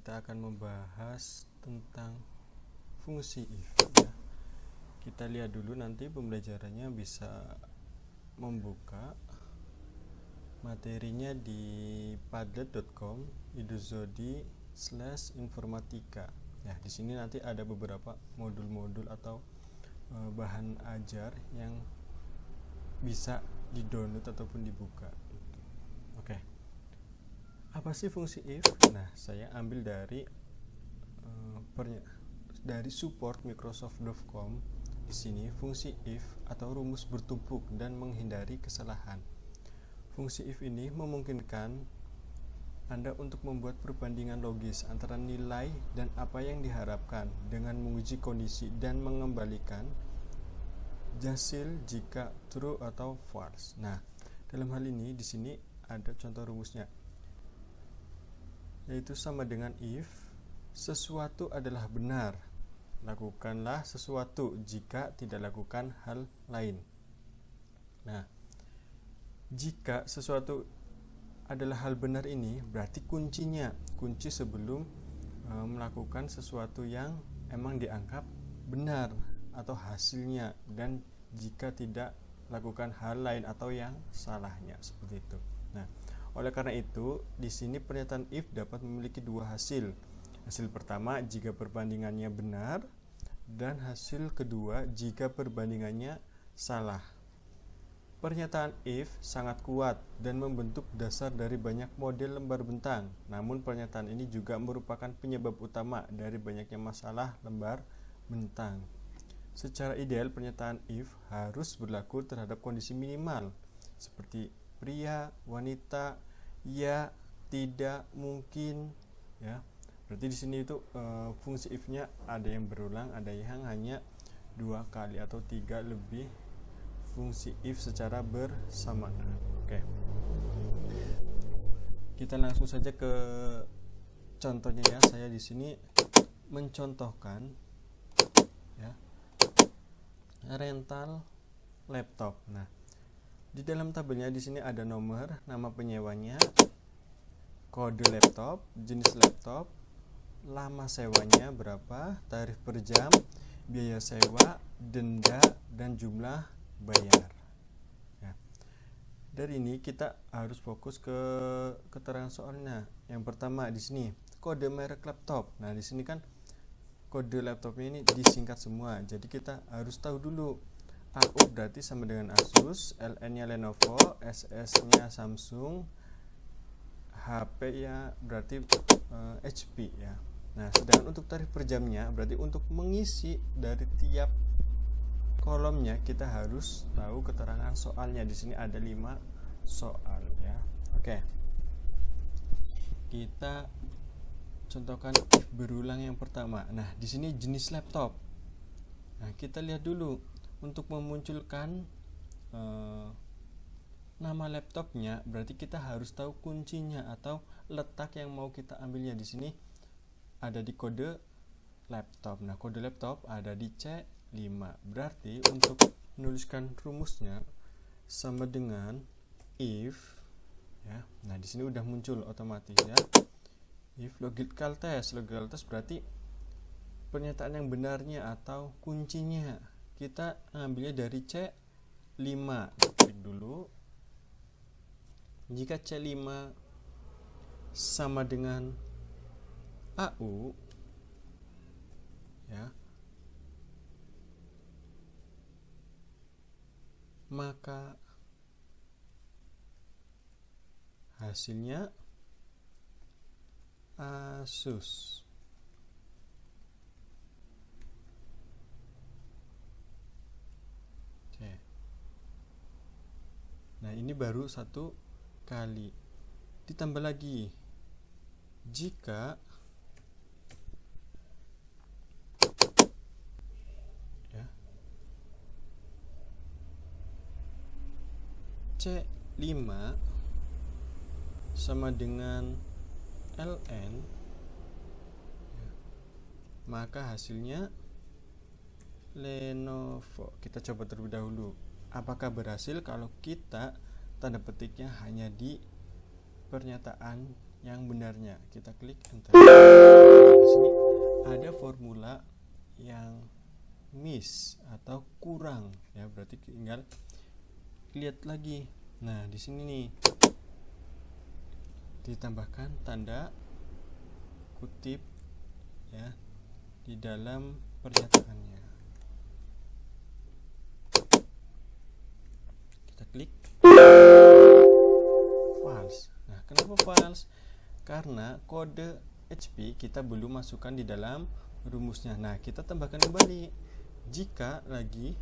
kita akan membahas tentang fungsi if ya. Kita lihat dulu, nanti pembelajarannya bisa membuka materinya di padlet.com iduzodi/informatika. Ya, di sini nanti ada beberapa modul-modul atau bahan ajar yang bisa di-download ataupun dibuka. Oke. Apa sih fungsi if? Nah, saya ambil dari support Microsoft.com. Di sini fungsi if atau rumus bertumpuk dan menghindari kesalahan. Fungsi if ini memungkinkan Anda untuk membuat perbandingan logis antara nilai dan apa yang diharapkan dengan menguji kondisi dan mengembalikan hasil jika true atau false. Nah, dalam hal ini di sini ada contoh rumusnya, yaitu sama dengan if sesuatu adalah benar, lakukanlah sesuatu, jika tidak lakukan hal lain. Nah, jika sesuatu adalah hal benar ini berarti kunci sebelum melakukan sesuatu yang emang dianggap benar atau hasilnya, dan jika tidak lakukan hal lain atau yang salahnya, seperti itu. Nah, oleh karena itu di sini pernyataan if dapat memiliki dua hasil. Hasil pertama jika perbandingannya benar, dan hasil kedua jika perbandingannya salah. Pernyataan if sangat kuat dan membentuk dasar dari banyak model lembar bentang. Namun pernyataan ini juga merupakan penyebab utama dari banyaknya masalah lembar bentang. Secara ideal pernyataan if harus berlaku terhadap kondisi minimal seperti pria, wanita, ya, tidak, mungkin, ya. Berarti di sini itu fungsi if-nya ada yang berulang, ada yang hanya 2 kali atau 3 lebih fungsi if secara bersamaan. Oke. Kita langsung saja ke contohnya ya. Saya di sini mencontohkan ya, rental laptop. Nah, di dalam tabelnya di sini ada nomor, nama penyewanya, kode laptop, jenis laptop, lama sewanya berapa, tarif per jam, biaya sewa, denda, dan jumlah bayar. Ya. Dari ini kita harus fokus ke keterangan soalnya. Yang pertama di sini kode merek laptop. Nah, di sini kan kode laptopnya ini disingkat semua. Jadi kita harus tahu dulu. AU berarti sama dengan Asus, LN-nya Lenovo, SS-nya Samsung, HP-nya berarti HP ya. Nah, sedangkan untuk tarif per jamnya berarti untuk mengisi dari tiap kolomnya kita harus tahu keterangan soalnya. Di sini ada 5 soal ya. Oke. Kita contohkan if berulang yang pertama. Nah, di sini jenis laptop. Nah, kita lihat dulu untuk memunculkan nama laptopnya berarti kita harus tahu kuncinya atau letak yang mau kita ambilnya. Di sini ada di kode laptop. Nah, kode laptop ada di C5. Berarti untuk menuliskan rumusnya sama dengan if ya. Nah, di sini udah muncul otomatis ya. If logical test berarti pernyataan yang benarnya atau kuncinya. Kita ambilnya dari C5. Klik dulu. Jika C5 sama dengan AU ya, maka hasilnya Asus. Oke. Nah, ini baru 1 kali. Ditambah lagi jika ya, C5 sama dengan LN ya, maka hasilnya Lenovo. Kita coba terlebih dahulu apakah berhasil kalau kita tanda petiknya hanya di pernyataan yang benarnya. Kita klik enter. Di sini ada formula yang miss atau kurang ya, berarti tinggal lihat lagi. Nah, di sini nih ditambahkan tanda kutip ya di dalam pernyataannya. Kita klik false. Nah, kenapa false? Karena kode HP kita belum masukkan di dalam rumusnya. Nah, kita tambahkan kembali. Jika lagi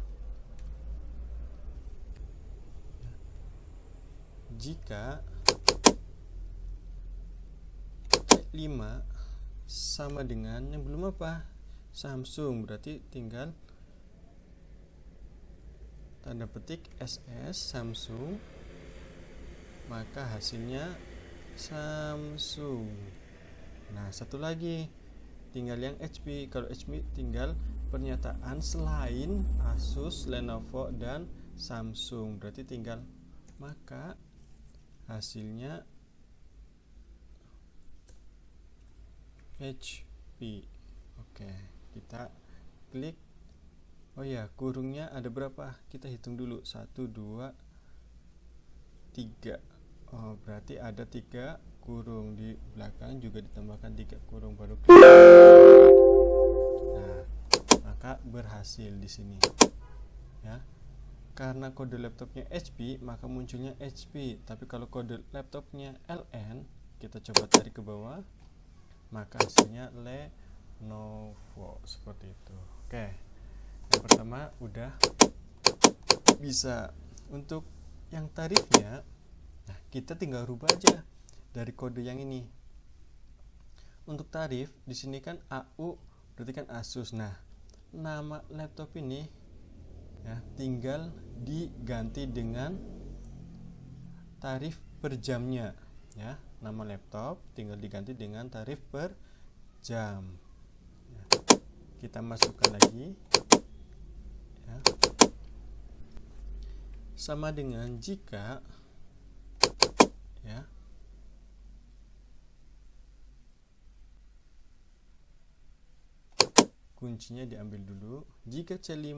C5 sama dengan yang belum apa? Samsung, berarti tinggal tanda petik SS Samsung, maka hasilnya Samsung. Nah, satu lagi tinggal yang HP. Kalau HP tinggal pernyataan selain Asus, Lenovo, dan Samsung, berarti tinggal, maka hasilnya HP. Oke, kita klik. Oh ya, kurungnya ada berapa? Kita hitung dulu. 1, 2, 3. Oh, berarti ada 3 kurung. Di belakang juga ditambahkan 3 kurung, baru klik. Nah, maka berhasil di sini. Ya. Karena kode laptopnya HP, maka munculnya HP. Tapi kalau kode laptopnya LN, kita coba tarik ke bawah, maka hasilnya Lenovo, seperti itu. Oke, yang pertama udah bisa. Untuk yang tarifnya, nah, kita tinggal rubah aja dari kode yang ini. Untuk tarif di sini kan AU, berarti kan Asus. Nah, nama laptop ini ya tinggal diganti dengan tarif per jamnya ya. Nama laptop tinggal diganti dengan tarif per jam. Nah, kita masukkan lagi ya. Sama dengan jika ya kuncinya diambil dulu. Jika C5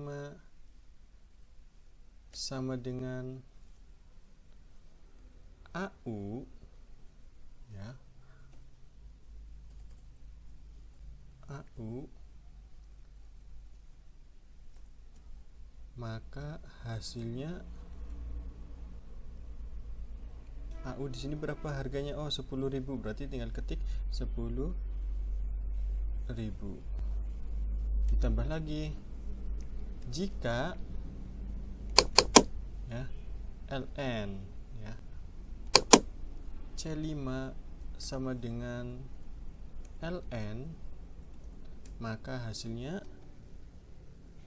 sama dengan AU ya, AU, maka hasilnya AU di sini berapa harganya? Oh, 10.000, berarti tinggal ketik 10.000. Ditambah lagi jika ya LN ya C5 sama dengan LN, maka hasilnya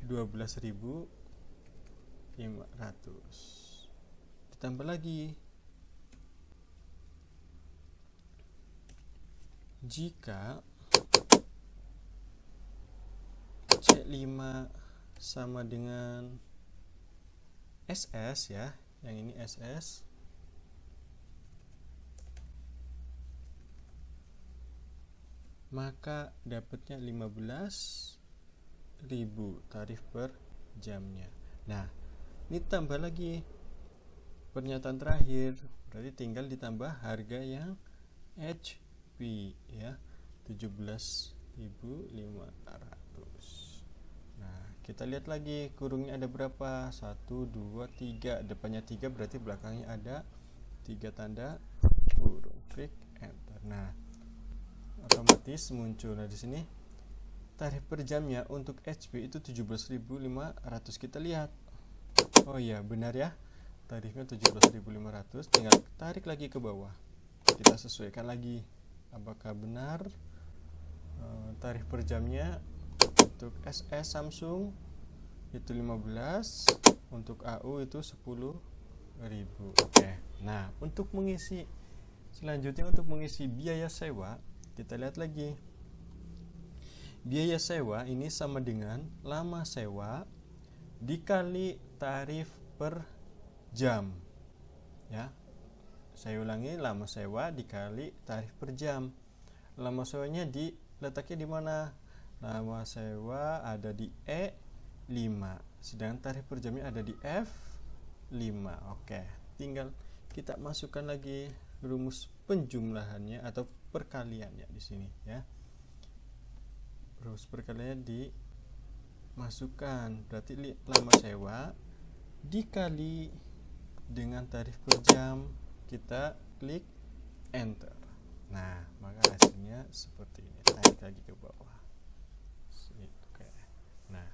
12.500. Ditambah lagi jika C5 sama dengan SS ya, yang ini SS, maka dapatnya 15.000 tarif per jamnya. Nah, ini tambah lagi pernyataan terakhir, berarti tinggal ditambah harga yang HP ya, 17.500. Nah, kita lihat lagi kurungnya ada berapa? 1, 2, 3. Depannya 3 berarti belakangnya ada 3 tanda kurung. Klik enter. Nah, otomatis muncul. Nah, di sini tarif per jamnya untuk HP itu 17.500. Kita lihat. Oh iya, benar ya. Tarifnya 17.500. Tinggal tarik lagi ke bawah. Kita sesuaikan lagi apakah benar tarif per jamnya. Untuk SS Samsung itu 15, untuk AU itu 10.000. Oke. Nah, untuk mengisi selanjutnya, untuk mengisi biaya sewa, kita lihat lagi. Biaya sewa ini sama dengan lama sewa dikali tarif per jam. Ya. Saya ulangi, lama sewa dikali tarif per jam. Lama sewanya letaknya di mana? Lama sewa ada di E5, sedangkan tarif per jamnya ada di F5. Oke, tinggal kita masukkan lagi rumus penjumlahannya atau perkaliannya di sini ya. Rumus perkaliannya dimasukkan, berarti lama sewa dikali dengan tarif per jam, kita klik enter. Nah, maka hasilnya seperti ini. Tarik lagi ke bawah. Oke. Nah,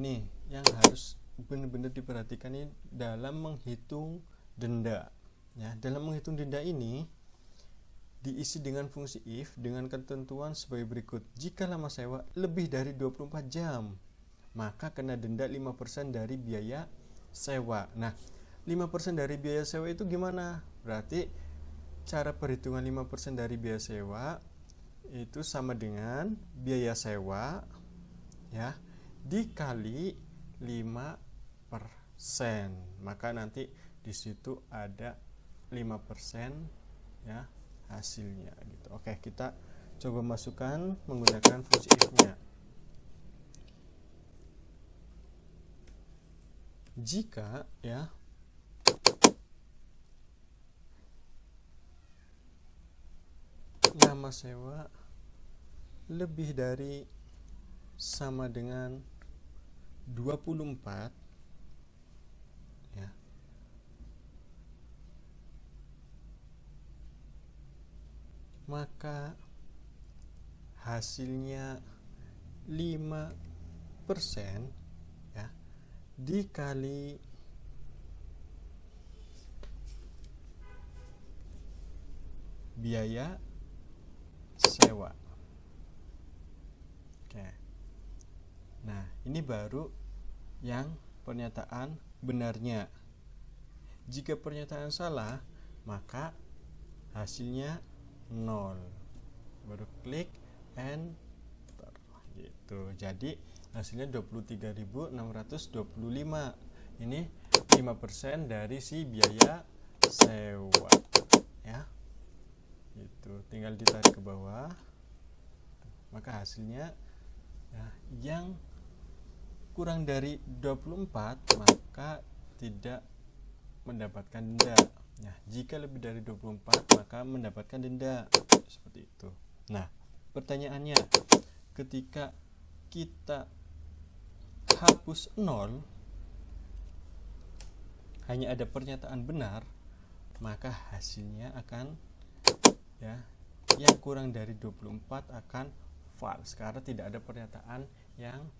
ini yang harus benar-benar diperhatikan ini dalam menghitung denda. Ya, dalam menghitung denda ini diisi dengan fungsi if dengan ketentuan sebagai berikut. Jika lama sewa lebih dari 24 jam, maka kena denda 5% dari biaya sewa. Nah, 5% dari biaya sewa itu gimana? Berarti cara perhitungan 5% dari biaya sewa itu sama dengan biaya sewa ya dikali 5%. Maka nanti di situ ada 5% ya hasilnya gitu. Oke, kita coba masukkan menggunakan fungsi if-nya. Jika ya lama sewa lebih dari sama dengan 24 ya, maka hasilnya 5% ya dikali biaya sewa. Oke. Nah, ini baru yang pernyataan benarnya. Jika pernyataan salah, maka hasilnya 0. Baru klik enter gitu. Jadi hasilnya 23.625. Ini 5% dari si biaya sewa ya. Itu tinggal ditarik ke bawah, maka hasilnya ya, yang kurang dari 24 maka tidak mendapatkan denda. Nah, jika lebih dari 24 maka mendapatkan denda, seperti itu. Nah, pertanyaannya, ketika kita hapus 0 hanya ada pernyataan benar, maka hasilnya akan ya yang kurang dari 24 akan false karena tidak ada pernyataan yang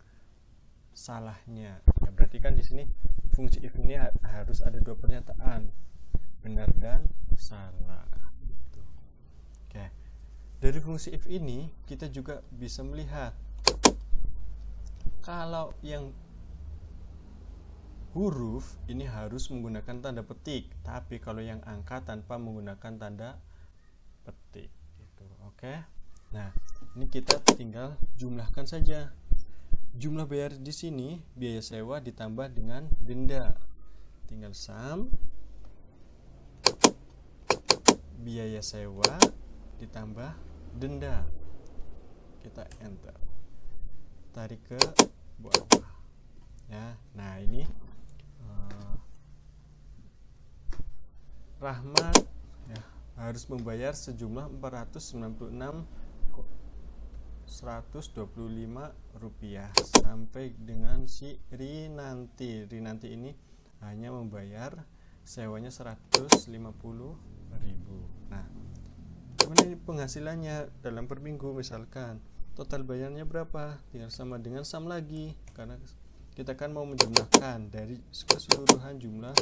salahnya. Ya, berarti kan di sini fungsi if ini harus ada dua pernyataan, benar dan salah. Gitu. Oke. Dari fungsi if ini kita juga bisa melihat kalau yang huruf ini harus menggunakan tanda petik, tapi kalau yang angka tanpa menggunakan tanda petik gitu. Oke. Nah, ini kita tinggal jumlahkan saja. Jumlah bayar di sini biaya sewa ditambah dengan denda. Tinggal sum biaya sewa ditambah denda. Kita enter. Tarik ke bawah. Ya. Nah, ini Rahmat ya harus membayar sejumlah 496.125 rupiah sampai dengan si Rinanti. Rinanti ini hanya membayar sewanya 150.000. Nah, ini penghasilannya dalam per minggu, misalkan total bayarnya berapa, tinggal sama dengan sum lagi karena kita kan mau menjumlahkan dari keseluruhan jumlah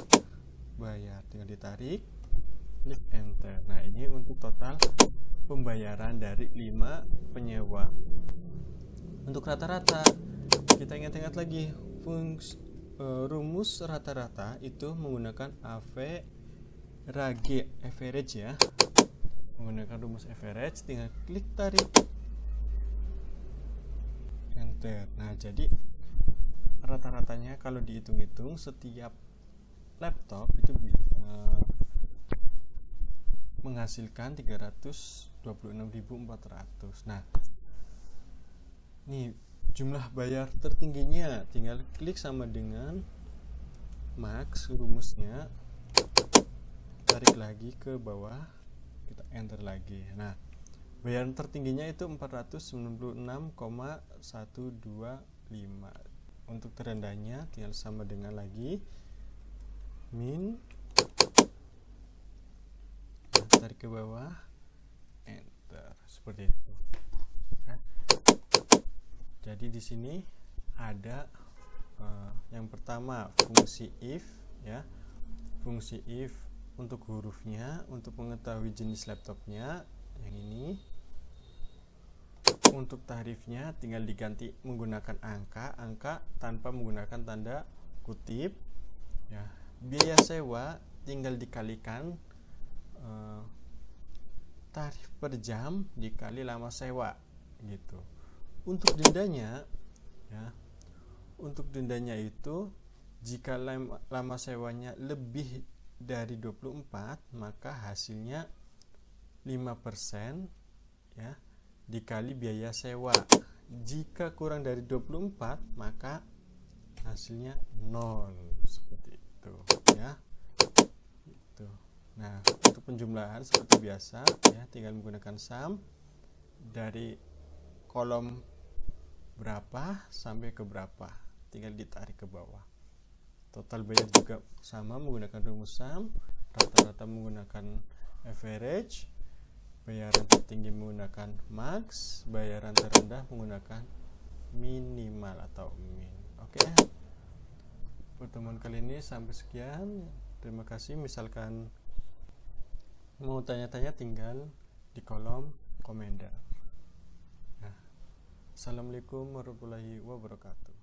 bayar, tinggal ditarik, klik enter. Nah, ini untuk total pembayaran dari 5 penyewa. Untuk rata-rata kita ingat-ingat lagi rumus rata-rata itu menggunakan average ya. Menggunakan rumus average, tinggal klik tarik enter. Nah, jadi rata-ratanya kalau dihitung-hitung setiap laptop itu menghasilkan 326.400. Nah, nih jumlah bayar tertingginya, tinggal klik sama dengan max rumusnya, tarik lagi ke bawah, kita enter lagi. Nah, bayaran tertingginya itu 496,125. Untuk terendahnya tinggal sama dengan lagi min, tarik ke bawah, enter, seperti itu. Nah, jadi di sini ada yang pertama fungsi if, ya, fungsi if untuk hurufnya, untuk mengetahui jenis laptopnya yang ini. Untuk tarifnya tinggal diganti menggunakan angka tanpa menggunakan tanda kutip, ya. Biaya sewa tinggal dikalikan tarif per jam dikali lama sewa, gitu. Untuk dendanya, ya, untuk dendanya itu jika lama sewanya lebih dari 24, maka hasilnya 5%, ya, dikali biaya sewa. Jika kurang dari 24, maka hasilnya 0, seperti itu, ya. Itu. Nah, untuk penjumlahan seperti biasa, ya, tinggal menggunakan sum dari kolom berapa sampai ke berapa, tinggal ditarik ke bawah. Total bayar juga sama menggunakan rumus sum, rata-rata menggunakan average, bayaran tertinggi menggunakan max, bayaran terendah menggunakan minimal atau min. Oke, pertemuan kali ini sampai sekian. Terima kasih. Misalkan mau tanya-tanya tinggal di kolom komentar. Nah, assalamualaikum warahmatullahi wabarakatuh.